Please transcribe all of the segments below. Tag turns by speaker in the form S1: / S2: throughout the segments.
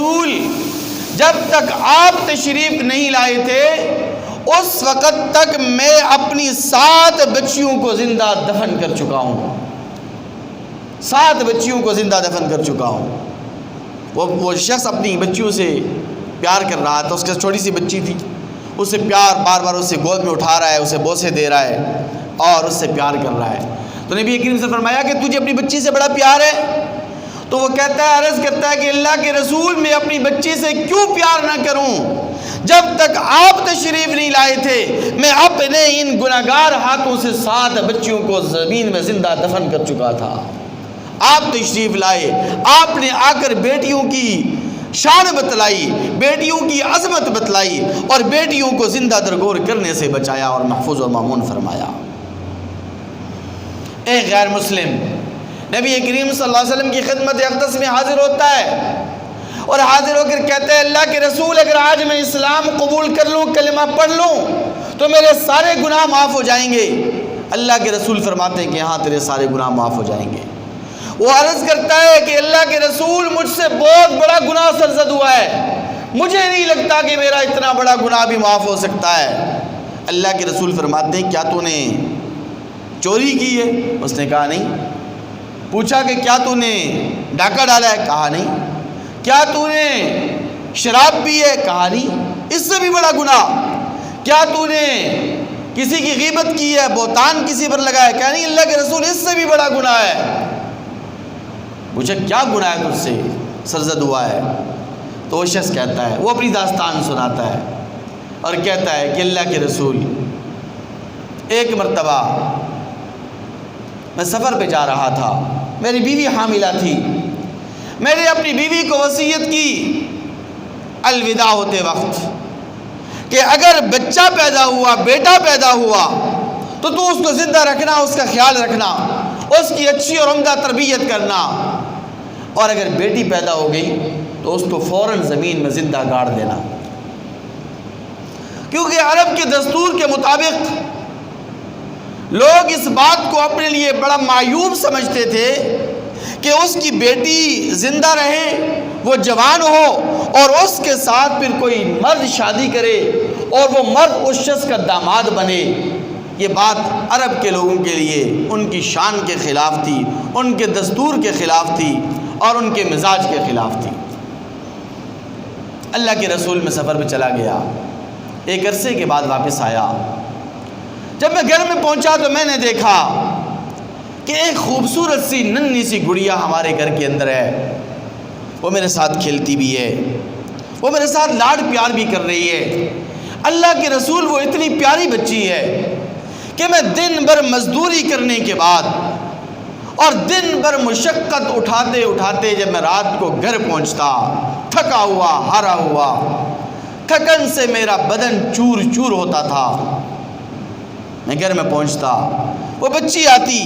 S1: رسول جب تک آپ تشریف نہیں لائے تھے اس وقت تک میں اپنی 7 بچیوں کو زندہ دفن کر چکا ہوں، 7 بچیوں کو زندہ دفن کر چکا ہوں۔ وہ شخص اپنی بچیوں سے پیار کر رہا تھا، اس کے چھوٹی سی بچی تھی، اس سے پیار بار بار اسے گود میں اٹھا رہا ہے، اسے بوسے دے رہا ہے اور اس سے پیار کر رہا ہے۔ تو نبی کریم سے فرمایا کہ تجھے اپنی بچی سے بڑا پیار ہے؟ تو وہ کہتا ہے، عرض کرتا ہے کہ اللہ کے رسول میں اپنی بچی سے کیوں پیار نہ کروں؟ جب تک آپ تشریف نہیں لائے تھے میں اپنے ان گناہگار ہاتھوں سے 7 بچیوں کو زمین میں زندہ دفن کر چکا تھا۔ آپ تشریف لائے، آپ نے آ کر بیٹیوں کی شان بتلائی، بیٹیوں کی عظمت بتلائی اور بیٹیوں کو زندہ درگور کرنے سے بچایا اور محفوظ و مامون فرمایا۔ ایک غیر مسلم نبی کریم صلی اللہ علیہ وسلم کی خدمت اقدس میں حاضر ہوتا ہے اور حاضر ہو کر کہتے ہیں، اللہ کے رسول اگر آج میں اسلام قبول کر لوں، کلمہ پڑھ لوں تو میرے سارے گناہ معاف ہو جائیں گے۔ اللہ کے رسول فرماتے ہیں کہ ہاں تیرے سارے گناہ معاف ہو جائیں گے۔ وہ عرض کرتا ہے کہ اللہ کے رسول مجھ سے بہت بڑا گناہ سرزد ہوا ہے، مجھے نہیں لگتا کہ میرا اتنا بڑا گناہ بھی معاف ہو سکتا ہے۔ اللہ کے رسول فرماتے ہیں، کیا تو نے چوری کی ہے؟ اس نے کہا نہیں۔ پوچھا کہ کیا تو نے ڈاکہ ڈالا ہے؟ کہا نہیں۔ کیا تو نے شراب پی ہے؟ کہا نہیں۔ اس سے بھی بڑا گناہ؟ کیا تو نے کسی کی غیبت کی ہے، بہتان کسی پر لگایا ہے؟ کہا نہیں اللہ کے رسول اس سے بھی بڑا گناہ ہے۔ پوچھا کیا گناہ ہے تجھ سے سرزد ہوا ہے؟ تو وہ شخص کہتا ہے، وہ اپنی داستان سناتا ہے اور کہتا ہے کہ اللہ کے رسول ایک مرتبہ میں سفر پہ جا رہا تھا، میری بیوی حاملہ تھی، میں نے اپنی بیوی کو وصیت کی الوداع ہوتے وقت کہ اگر بچہ پیدا ہوا، بیٹا پیدا ہوا تو اس کو زندہ رکھنا، اس کا خیال رکھنا، اس کی اچھی اور عمدہ تربیت کرنا، اور اگر بیٹی پیدا ہو گئی تو اس کو فوراً زمین میں زندہ گاڑ دینا، کیونکہ عرب کے دستور کے مطابق لوگ اس بات کو اپنے لیے بڑا معیوب سمجھتے تھے کہ اس کی بیٹی زندہ رہے، وہ جوان ہو اور اس کے ساتھ پھر کوئی مرد شادی کرے اور وہ مرد اس شخص کا داماد بنے۔ یہ بات عرب کے لوگوں کے لیے ان کی شان کے خلاف تھی، ان کے دستور کے خلاف تھی اور ان کے مزاج کے خلاف تھی۔ اللہ کے رسول میں سفر پہ چلا گیا، ایک عرصے کے بعد واپس آیا۔ جب میں گھر میں پہنچا تو میں نے دیکھا کہ ایک خوبصورت سی ننھی سی گڑیا ہمارے گھر کے اندر ہے، وہ میرے ساتھ کھیلتی بھی ہے، وہ میرے ساتھ لاڈ پیار بھی کر رہی ہے۔ اللہ کے رسول وہ اتنی پیاری بچی ہے کہ میں دن بھر مزدوری کرنے کے بعد اور دن بھر مشقت اٹھاتے اٹھاتے جب میں رات کو گھر پہنچتا، تھکا ہوا ہارا ہوا، تھکن سے میرا بدن چور چور ہوتا تھا، میں گھر میں پہنچتا، وہ بچی آتی،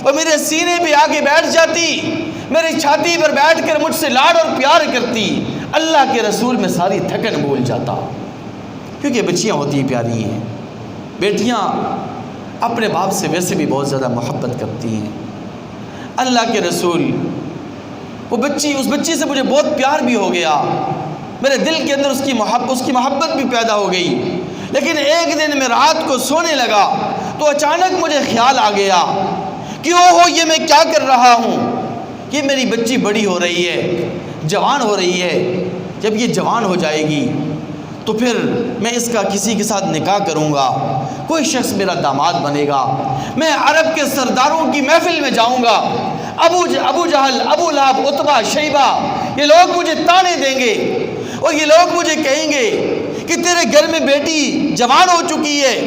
S1: وہ میرے سینے پہ آ کے بیٹھ جاتی، میری چھاتی پر بیٹھ کر مجھ سے لاڈ اور پیار کرتی۔ اللہ کے رسول میں ساری تھکن بھول جاتا، کیونکہ بچیاں ہوتی ہیں پیاری ہیں، بیٹیاں اپنے باپ سے ویسے بھی بہت زیادہ محبت کرتی ہیں۔ اللہ کے رسول اس بچی سے مجھے بہت پیار بھی ہو گیا، میرے دل کے اندر اس کی محبت بھی پیدا ہو گئی۔ لیکن ایک دن میں رات کو سونے لگا تو اچانک مجھے خیال آ گیا کہ اوہو یہ میں کیا کر رہا ہوں، کہ میری بچی بڑی ہو رہی ہے، جوان ہو رہی ہے، جب یہ جوان ہو جائے گی تو پھر میں اس کا کسی کے ساتھ نکاح کروں گا، کوئی شخص میرا داماد بنے گا، میں عرب کے سرداروں کی محفل میں جاؤں گا، ابو جہل، ابو لہب، عتبہ، شیبہ، یہ لوگ مجھے تانے دیں گے اور یہ لوگ مجھے کہیں گے کہ تیرے گھر میں بیٹی جوان ہو چکی ہے،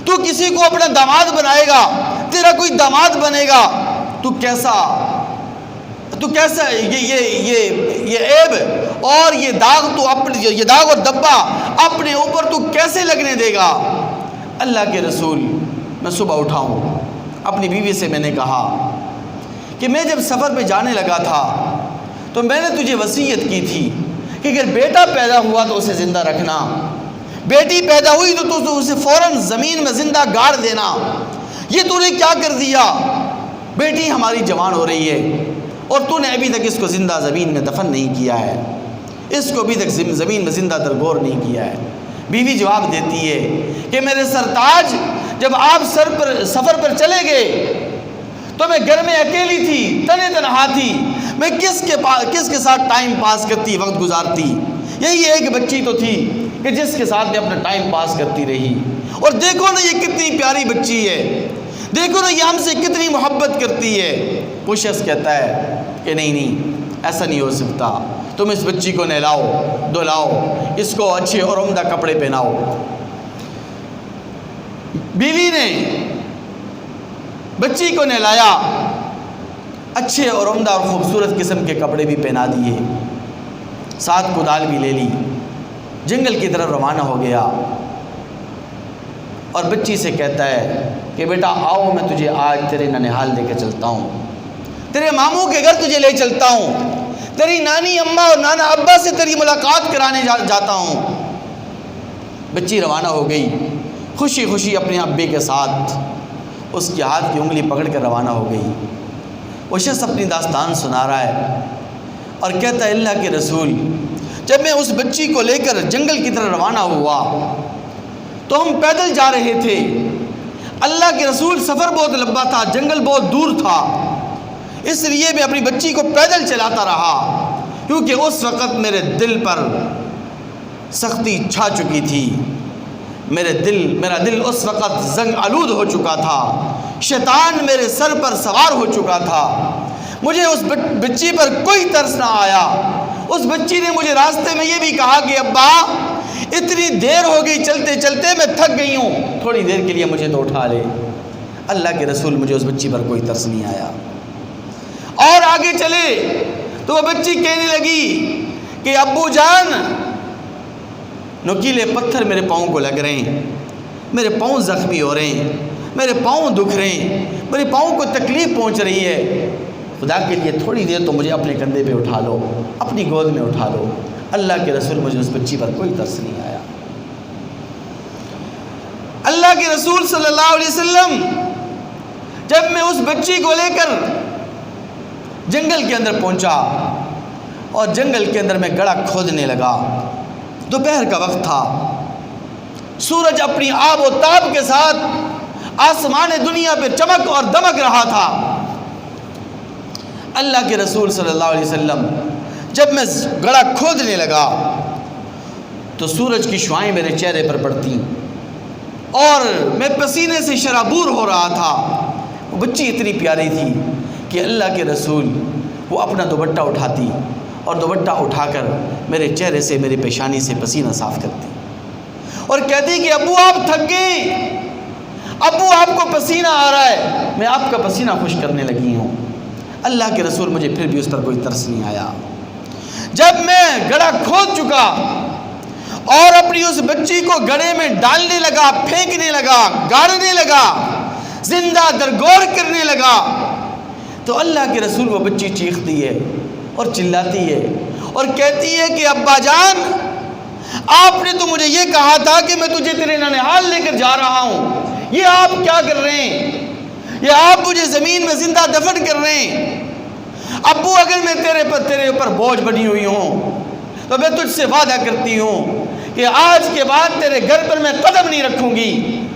S1: تو کسی کو اپنا داماد بنائے گا، تیرا کوئی داماد بنے گا، تو کیسا یہ عیب اور یہ داغ اور دبا اپنے اوپر تو کیسے لگنے دے گا؟ اللہ کے رسول میں صبح اٹھاؤں، اپنی بیوی سے میں نے کہا کہ میں جب سفر پہ جانے لگا تھا تو میں نے تجھے وصیت کی تھی کہ اگر بیٹا پیدا ہوا تو اسے زندہ رکھنا، بیٹی پیدا ہوئی تو اسے فوراً زمین میں زندہ گاڑ دینا، یہ تو نے کیا کر دیا؟ بیٹی ہماری جوان ہو رہی ہے اور تو نے ابھی تک اس کو زندہ زمین میں دفن نہیں کیا ہے۔ اس کو بھی تک زمین میں زندہ درگور نہیں کیا ہے۔ بیوی جواب دیتی ہے کہ میرے سرتاج، جب آپ سفر پر چلے گئے تو میں گھر میں اکیلی تھی، تنے تنہا تھی، میں کس کے ساتھ ٹائم پاس کرتی، وقت گزارتی؟ یہی ایک بچی تو تھی کہ جس کے ساتھ میں اپنا ٹائم پاس کرتی رہی۔ اور دیکھو نا یہ کتنی پیاری بچی ہے، دیکھو نا یہ ہم سے کتنی محبت کرتی ہے۔ وہ شخص کہتا ہے کہ نہیں، ایسا نہیں ہو سکتا، تم اس بچی کو نہلاؤ، دھلاؤ، اس کو اچھے اور عمدہ کپڑے پہناؤ۔ بیوی نے بچی کو نہلایا، اچھے اور عمدہ اور خوبصورت قسم کے کپڑے بھی پہنا دیے، ساتھ کدال بھی لے لی، جنگل کی طرف روانہ ہو گیا اور بچی سے کہتا ہے کہ بیٹا آؤ، میں تجھے آج تیرے ننہال لے کے چلتا ہوں، تیرے ماموں کے گھر تجھے لے چلتا ہوں، تیری نانی اماں اور نانا ابا سے تیری ملاقات کرانے جاتا ہوں۔ بچی روانہ ہو گئی، خوشی خوشی اپنے ابے کے ساتھ اس کے ہاتھ کی انگلی پکڑ کر روانہ ہو گئی۔ وہ شخص اپنی داستان سنا رہا ہے اور کہتا ہے اللہ کے رسول، جب میں اس بچی کو لے کر جنگل کی طرف روانہ ہوا تو ہم پیدل جا رہے تھے۔ اللہ کے رسول، سفر بہت لمبا تھا، جنگل بہت دور تھا، اس لیے میں اپنی بچی کو پیدل چلاتا رہا، کیونکہ اس وقت میرے دل پر سختی چھا چکی تھی، میرا دل اس وقت زنگ آلود ہو چکا تھا، شیطان میرے سر پر سوار ہو چکا تھا، مجھے اس بچی پر کوئی ترس نہ آیا۔ اس بچی نے مجھے راستے میں یہ بھی کہا کہ ابا اتنی دیر ہو گئی چلتے چلتے، میں تھک گئی ہوں، تھوڑی دیر کے لیے مجھے تو اٹھا لے۔ اللہ کے رسول، مجھے اس بچی پر کوئی ترس نہیں آیا۔ اور آگے چلے تو وہ بچی کہنے لگی کہ ابو جان، نوکیلے پتھر میرے پاؤں کو لگ رہے ہیں، میرے پاؤں زخمی ہو رہے ہیں، میرے پاؤں دکھ رہے ہیں، میرے پاؤں کو تکلیف پہنچ رہی ہے، خدا کے لیے تھوڑی دیر تو مجھے اپنے کندھے پہ اٹھا لو، اپنی گود میں اٹھا لو۔ اللہ کے رسول، مجھے اس بچی پر کوئی ترس نہیں آیا۔ اللہ کے رسول صلی اللہ علیہ وسلم جب میں اس بچی کو لے کر جنگل کے اندر پہنچا اور جنگل کے اندر میں گڑھا کھودنے لگا، دوپہر کا وقت تھا، سورج اپنی آب و تاب کے ساتھ آسمان دنیا پہ چمک اور دمک رہا تھا۔ اللہ کے رسول صلی اللہ علیہ وسلم جب میں گڑھا کھودنے لگا تو سورج کی شعائیں میرے چہرے پر پڑتی اور میں پسینے سے شرابور ہو رہا تھا۔ وہ بچی اتنی پیاری تھی کہ اللہ کے رسول وہ اپنا دوپٹہ اٹھاتی اور دوپٹہ اٹھا کر میرے چہرے سے، میری پیشانی سے پسینہ صاف کرتی اور کہتی کہ ابو آپ تھک گئے، ابو آپ کو پسینہ آ رہا ہے، میں آپ کا پسینہ خشک کرنے لگی ہوں۔ اللہ کے رسول، مجھے پھر بھی اس پر کوئی ترس نہیں آیا۔ جب میں گڑھا کھود چکا اور اپنی اس بچی کو گڑھے میں ڈالنے لگا، پھینکنے لگا، گاڑنے لگا، زندہ درگور کرنے لگا، تو اللہ کے رسول وہ بچی چیختی ہے اور چلاتی ہے اور کہتی ہے کہ ابا جان، آپ نے تو مجھے یہ کہا تھا کہ میں تجھے تیرے ننہال لے کر جا رہا ہوں، یہ آپ کیا کر رہے ہیں؟ یہ آپ مجھے زمین میں زندہ دفن کر رہے ہیں۔ ابو اگر میں تیرے اوپر بوجھ بنی ہوئی ہوں تو میں تجھ سے وعدہ کرتی ہوں کہ آج کے بعد تیرے گھر پر میں قدم نہیں رکھوں گی،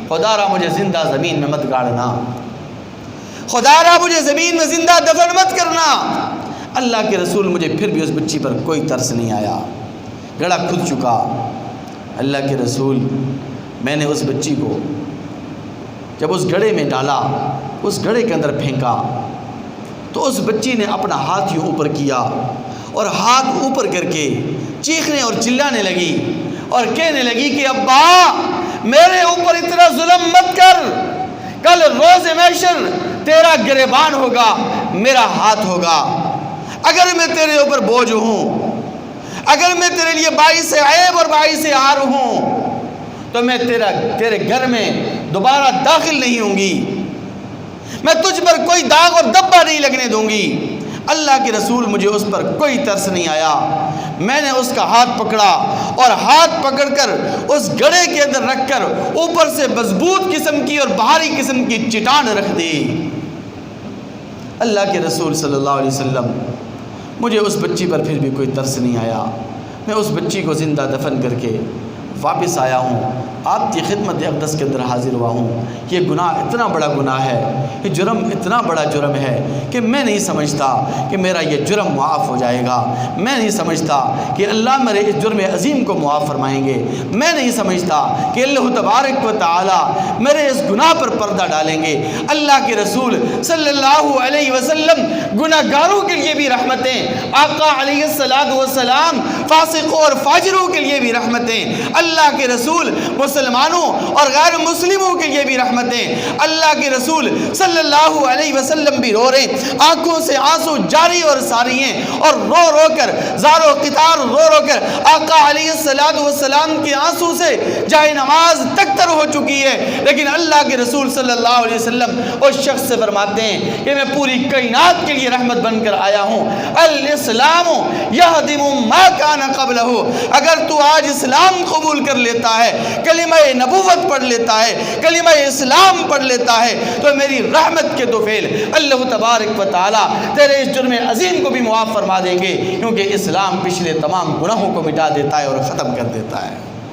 S1: خدا را مجھے زندہ زمین میں مت گاڑنا، خدا را مجھے زمین میں زندہ دفن مت کرنا۔ اللہ کے رسول، مجھے پھر بھی اس بچی پر کوئی ترس نہیں آیا، گڑھا کھد چکا۔ اللہ کے رسول، میں نے اس بچی کو جب اس گڑھے میں ڈالا، اس گڑھے کے اندر پھینکا، تو اس بچی نے اپنا ہاتھ یوں اوپر کیا اور ہاتھ اوپر کر کے چیخنے اور چلانے لگی اور کہنے لگی کہ ابا میرے اوپر اتنا ظلم مت کر، کل روز محشر تیرا گریبان ہوگا، میرا ہاتھ ہوگا۔ اگر میں تیرے اوپر بوجھ ہوں، اگر میں تیرے لیے باعث عیب اور باعث عار ہوں، تو میں تیرے گھر میں دوبارہ داخل نہیں ہوں گی، میں تجھ پر کوئی داغ اور دبا نہیں لگنے دوں گی۔ اللہ کے رسول، مجھے اس پر کوئی ترس نہیں آیا، میں نے اس کا ہاتھ پکڑا اور ہاتھ پکڑ کر اس گڑھے کے اندر رکھ کر اوپر سے مضبوط قسم کی اور بھاری قسم کی چٹان رکھ دی۔ اللہ کے رسول صلی اللہ علیہ وسلم، مجھے اس بچی پر پھر بھی کوئی ترس نہیں آیا، میں اس بچی کو زندہ دفن کر کے واپس آیا ہوں، آپ کی خدمت اقدس کے اندر حاضر ہوا ہوں۔ یہ گناہ اتنا بڑا گناہ ہے، یہ جرم اتنا بڑا جرم ہے کہ میں نہیں سمجھتا کہ میرا یہ جرم معاف ہو جائے گا، میں نہیں سمجھتا کہ اللہ میرے اس جرم عظیم کو معاف فرمائیں گے، میں نہیں سمجھتا کہ اللہ تبارک و تعالی میرے اس گناہ پر پردہ ڈالیں گے۔ اللہ کے رسول صلی اللہ علیہ وسلم گناہ گاروں کے لیے بھی رحمتیں، آقا علیہ السلام فاسقوں اور فاجروں کے لیے بھی رحمتیں، اللہ کے رسول مسلمانوں اور غیر مسلموں کے لیے بھی رحمتیں۔ اللہ کے رسول صلی اللہ علیہ وسلم بھی رو رہے، آنکھوں سے آنسو جاری اور ساری ہیں، اور رو رو کر زار و قطار رو رو کر آقا علیہ السلام کے آنسو سے جائے نماز تک تر ہو چکی ہے، لیکن اللہ کے رسول صلی اللہ علیہ وسلم اس شخص سے فرماتے ہیں کہ میں پوری کائنات کے لیے رحمت بن کر آیا ہوں۔ الاسلام یہدم ما کان قبلہ، اگر تو آج اسلام قبول کر لیتا ہے، کلمہ نبوت پڑھ لیتا ہے، کلمہ اسلام پڑھ لیتا ہے، تو میری رحمت کے طفیل اللہ تبارک و تعالی تیرے اس جرم عظیم کو بھی معاف فرما دیں گے، کیونکہ اسلام پچھلے تمام گناہوں کو مٹا دیتا ہے اور ختم کر دیتا ہے۔